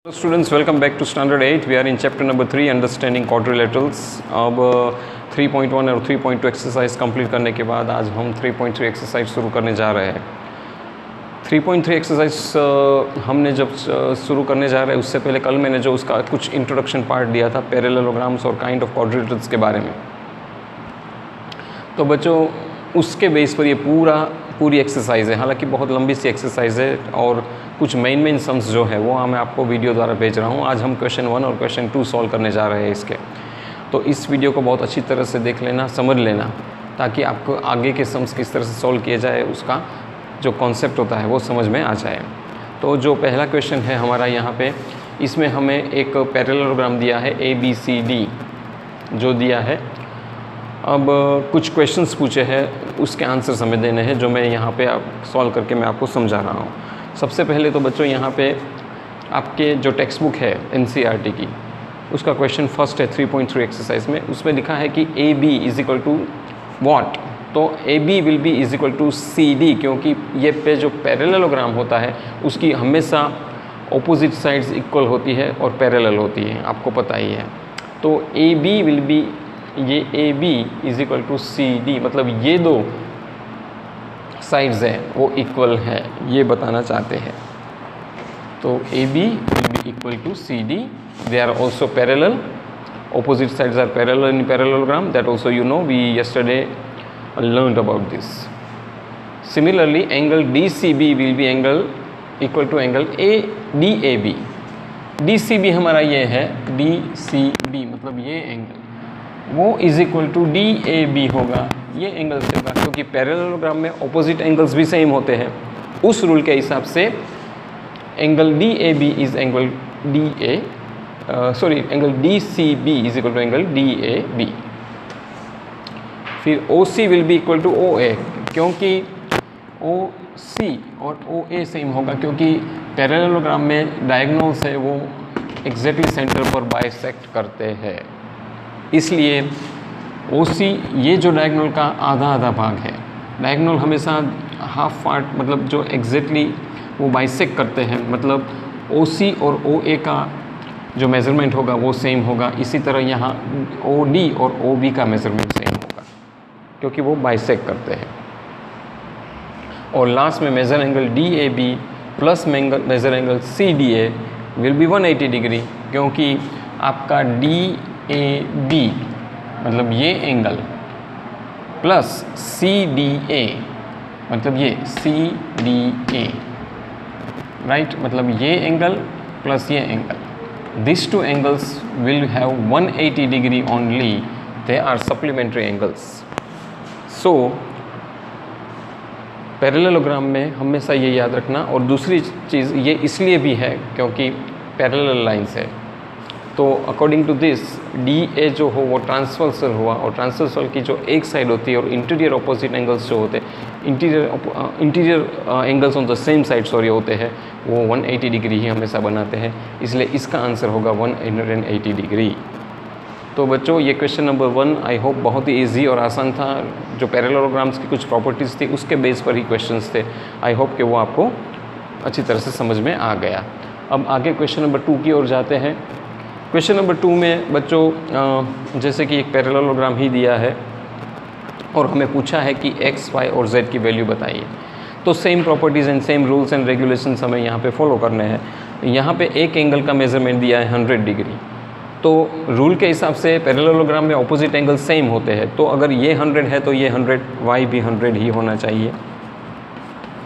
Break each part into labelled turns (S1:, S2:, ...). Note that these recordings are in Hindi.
S1: Students, welcome back to standard 8. We are in chapter number 3 understanding quadrilaterals. अब 3.1 और 3.2 एक्सरसाइज कंप्लीट करने के बाद आज हम 3.3 एक्सरसाइज शुरू करने जा रहे हैं। 3.3 एक्सरसाइज हमने जब शुरू करने जा रहे हैं उससे पहले कल मैंने जो उसका कुछ इंट्रोडक्शन पार्ट दिया था पैरेललोग्राम्स और काइंड ऑफ क्वाड्रिलेटरल्स के बारे में। तो बच्चों उसके बेस पर ये पूरी एक्सरसाइज है, हालांकि बहुत लंबी सी एक्सरसाइज है और कुछ मेन सम्स जो है वो मैं आपको वीडियो द्वारा भेज रहा हूँ। आज हम क्वेश्चन 1 और क्वेश्चन 2 सॉल्व करने जा रहे हैं इसके। तो इस वीडियो को बहुत अच्छी तरह से देख लेना, समझ लेना, ताकि आपको आगे के सम्स किस तरह से सॉल्व किया जाए उसका जो कॉन्सेप्ट होता है वो समझ में आ जाए। तो जो पहला क्वेश्चन है हमारा यहाँ पे, इसमें हमें एक पैरेललोग्राम दिया है ABCD जो दिया है। अब कुछ क्वेश्चंस पूछे हैं, उसके आंसर्स हमें देने हैं जो मैं यहाँ पे सॉल्व करके मैं आपको समझा रहा हूँ। सबसे पहले तो बच्चों यहाँ पे आपके जो टेक्स्ट बुक है NCERT की, उसका क्वेश्चन फर्स्ट है 3.3 एक्सरसाइज में। उसमें लिखा है कि AB is equal to what. तो AB will be is equal to CD, क्योंकि ये पे जो पैरेललोग्राम होता है उसकी हमेशा ऑपोजिट साइड्स इक्वल होती है और पैरेलल होती है, आपको पता ही है। तो AB विल बी, ये AB is equal to CD, मतलब ये दो साइड्स हैं वो इक्वल है, ये बताना चाहते हैं। तो AB will be equal to CD, they are also parallel, opposite sides are parallel in parallelogram, that also you know, we yesterday learned about this. Similarly, angle DCB will be angle equal to angle DAB. DCB हमारा ये है, DCB मतलब ये एंगल, वो इज इक्वल टू DAB होगा, ये एंगल से होगा, क्योंकि पैरेललोग्राम में ऑपोजिट एंगल्स भी सेम होते हैं। उस रूल के हिसाब से angle DAB is angle angle DCB is equal to angle DAB। फिर OC will be equal to OA, क्योंकि OC और OA सेम होगा, क्योंकि पैरेललोग्राम में डायगोनल्स है वो एग्जैक्टली सेंटर पर बाइसेक्ट करते हैं, इसलिए OC ये जो डायगोनल का आधा भाग है, डायगोनल हमेशा हाफ पार्ट मतलब जो एग्जैक्टली वो बाइसेक्ट करते हैं, मतलब OC और OA का जो मेज़रमेंट होगा वो सेम होगा। इसी तरह यहाँ OD और OB का मेज़रमेंट सेम होगा, क्योंकि वो बाइसेक्ट करते हैं। और लास्ट में major angle DAB plus major angle CDA will be 180 degree, क्योंकि आपका DAB मतलब ये एंगल प्लस CDA मतलब ये CDA, राइट, मतलब ये एंगल प्लस ये angle, this two angles will have 180 degree only, they are supplementary angles. So parallelogram में हमेशा ये याद रखना। और दूसरी चीज़ ये इसलिए भी है क्योंकि पैरेलल लाइंस है, तो अकॉर्डिंग टू दिस DA जो हो वो ट्रांसवर्सल हुआ, और ट्रांसवर्सल की जो एक साइड होती है और इंटीरियर ऑपोजिट एंगल्स जो होते हैं, interior angles on the same side होते हैं, वो 180 डिग्री ही हमेशा बनाते हैं, इसलिए इसका आंसर होगा 180 डिग्री। तो बच्चों ये क्वेश्चन नंबर 1 आई होप बहुत ही ईजी और आसान था। जो पैरेललोग्राम्स की कुछ प्रॉपर्टीज़ थी उसके बेस पर ही क्वेश्चंस थे, आई होप कि वो आपको अच्छी तरह से समझ में आ गया। अब आगे क्वेश्चन नंबर 2 की ओर जाते हैं। क्वेश्चन नंबर 2 में बच्चों जैसे कि एक पैरेललोग्राम ही दिया है और हमें पूछा है कि x, y और z की वैल्यू बताइए, तो same properties and same rules and regulations हमें यहाँ पे फॉलो करने हैं। यहाँ पे एक एंगल का मेजरमेंट दिया है 100 डिग्री, तो रूल के हिसाब से पैरेललोग्राम में ऑपोजिट एंगल सेम होते हैं, तो अगर ये 100 है तो ये 100, y भी 100 ही होना चाहिए,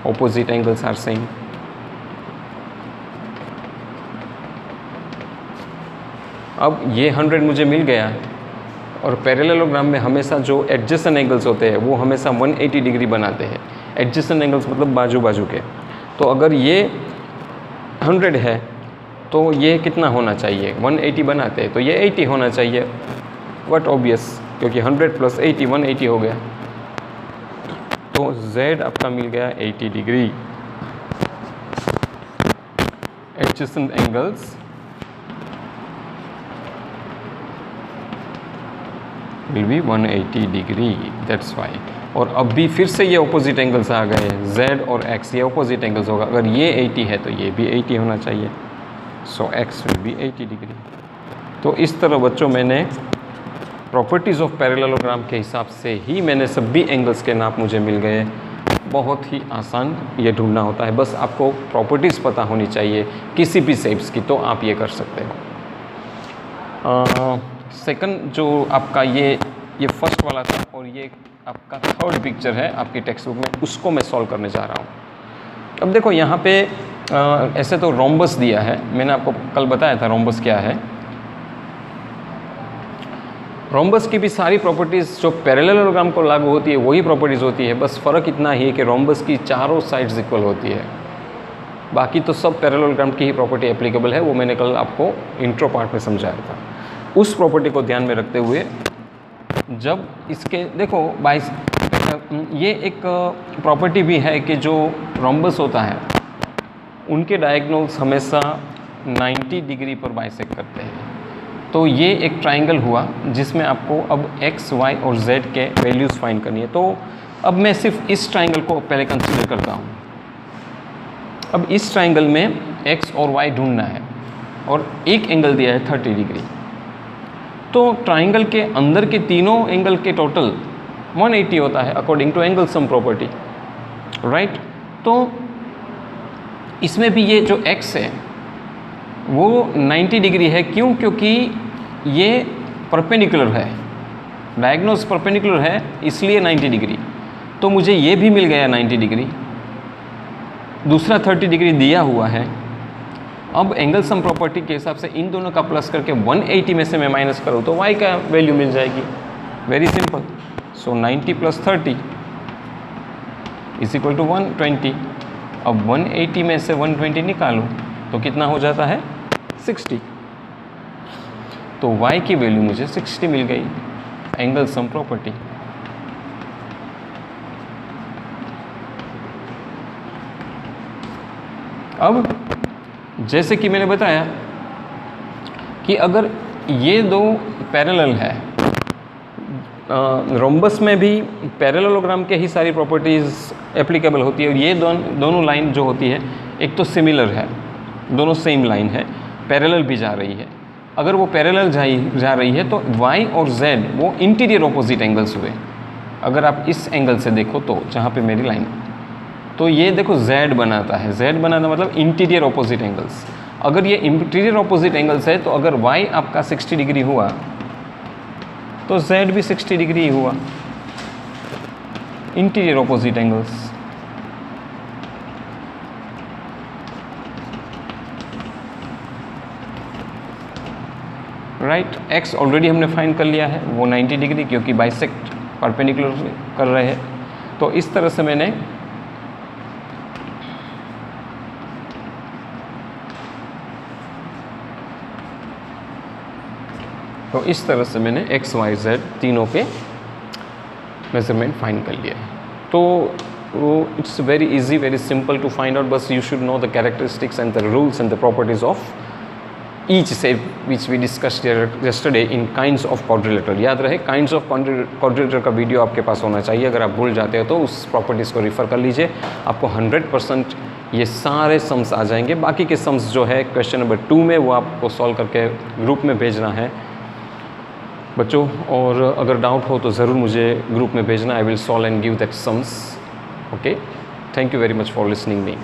S1: ऑपोजिट एंगल्स आर सेम। अब ये 100 मुझे मिल गया, और पैरेललोग्राम में हमेशा जो एडजेसेंट एंगल्स होते हैं वो हमेशा 180 डिग्री बनाते हैं। एडजेसेंट एंगल्स मतलब बाजू के। तो अगर ये 100 है तो ये कितना होना चाहिए, 180 बनाते हैं तो ये 80 होना चाहिए, व्हाट ऑब्वियस, क्योंकि 100 प्लस 80 180 हो गया। तो Z आपका मिल गया 80 degree. Adjacent angles will be 180 degree, that's why. और अब भी फिर से ये ऑपोजिट एंगल्स आ गए, Z और X ये ऑपोजिट एंगल्स होगा। अगर ये 80 है तो ये भी 80 होना चाहिए। सो x विल बी 80 डिग्री। तो इस तरह बच्चों मैंने प्रॉपर्टीज़ ऑफ पैरेललोग्राम के हिसाब से ही मैंने सभी एंगल्स के नाप मुझे मिल गए। बहुत ही आसान ये ढूंढना होता है, बस आपको प्रॉपर्टीज़ पता होनी चाहिए किसी भी शेप्स की, तो आप ये कर सकते हो। सेकंड जो आपका ये फर्स्ट वाला था और ये आपका थर्ड पिक्चर है आपकी टेक्स्ट बुक में, उसको मैं सॉल्व करने जा रहा हूँ। अब देखो यहाँ पे ऐसे तो रोम्बस दिया है, मैंने आपको कल बताया था रोम्बस क्या है। रोम्बस की भी सारी प्रॉपर्टीज़ जो पैरेललोग्राम को लागू होती है वही प्रॉपर्टीज़ होती है, बस फ़र्क इतना ही है कि रोम्बस की चारों साइड्स इक्वल होती है। बाकी तो सब पैरेललोग्राम की ही प्रॉपर्टी एप्लीकेबल है, वो मैंने कल आपको इंट्रो पार्ट में समझाया था। उस प्रॉपर्टी को ध्यान में रखते हुए जब इसके देखो ये एक प्रॉपर्टी भी है कि जो रोम्बस होता है उनके डायगोनल्स हमेशा 90 डिग्री पर बाइसेक्ट करते हैं। तो ये एक ट्राइंगल हुआ जिसमें आपको अब x, y और z के वैल्यूज़ फाइंड करनी है। तो अब मैं सिर्फ इस ट्राइंगल को पहले कंसीडर करता हूँ। अब इस ट्राइंगल में x और y ढूंढना है और एक एंगल दिया है 30 डिग्री। तो ट्राइंगल के अंदर के तीनों एंगल के टोटल 180 होता है according to angle sum property, right. तो इसमें भी ये जो x है वो 90 डिग्री है। क्यों? क्योंकि ये परपेंडिकुलर है, डायगोनल्स परपेंडिकुलर है, इसलिए 90 डिग्री। तो मुझे ये भी मिल गया 90 डिग्री, दूसरा 30 डिग्री दिया हुआ है। अब एंगल सम प्रॉपर्टी के हिसाब से इन दोनों का प्लस करके 180 में से मैं माइनस करूँ तो y का वैल्यू मिल जाएगी। Very simple. सो 90 + 30 = 120। अब 180 में से 120 निकालूँ तो कितना हो जाता है 60। तो y की वैल्यू मुझे 60 मिल गई, एंगल सम प्रॉपर्टी। अब जैसे कि मैंने बताया कि अगर ये दो पैरेलल है, रोम्बस में भी पैरेललोग्राम के ही सारी प्रॉपर्टीज़ एप्लीकेबल होती है और ये दोनों लाइन जो होती है एक तो सिमिलर है, दोनों सेम लाइन है, पैरेलल भी जा रही है। अगर वो पैरेलल जा रही है तो y और z वो इंटीरियर ऑपोजिट एंगल्स हुए। अगर आप इस एंगल से देखो तो जहाँ पे मेरी लाइन, तो ये देखो z बनाता है, z बनाना मतलब इंटीरियर ऑपोजिट एंगल्स। अगर ये इंटीरियर ऑपोजिट एंगल्स है तो अगर y आपका 60 डिग्री हुआ तो z भी 60 डिग्री हुआ, interior opposite angles. Right, x already हमने फाइंड कर लिया है, वो 90 डिग्री, क्योंकि बाइसेक्ट परपेंडिकुलर कर रहे हैं। तो इस तरह से मैंने x, y, z तीनों के मेजरमेंट फाइंड कर लिया है। तो it's very easy, very simple to find out. बस you should know the characteristics and the rules and the properties of each shape which we discussed yesterday in kinds of quadrilateral. याद रहे, काइंड्स ऑफ क्वाड्रिलेटरल का वीडियो आपके पास होना चाहिए। अगर आप भूल जाते हो तो उस प्रॉपर्टीज़ को रिफ़र कर लीजिए, आपको 100% ये सारे सम्स आ जाएंगे। बाकी के सम्स जो है क्वेश्चन नंबर 2 में, वो आपको सॉल्व करके ग्रुप में भेजना है बच्चों। और अगर डाउट हो तो ज़रूर मुझे ग्रुप में भेजना, I will solve and give that sums. Okay, thank you very much for listening me.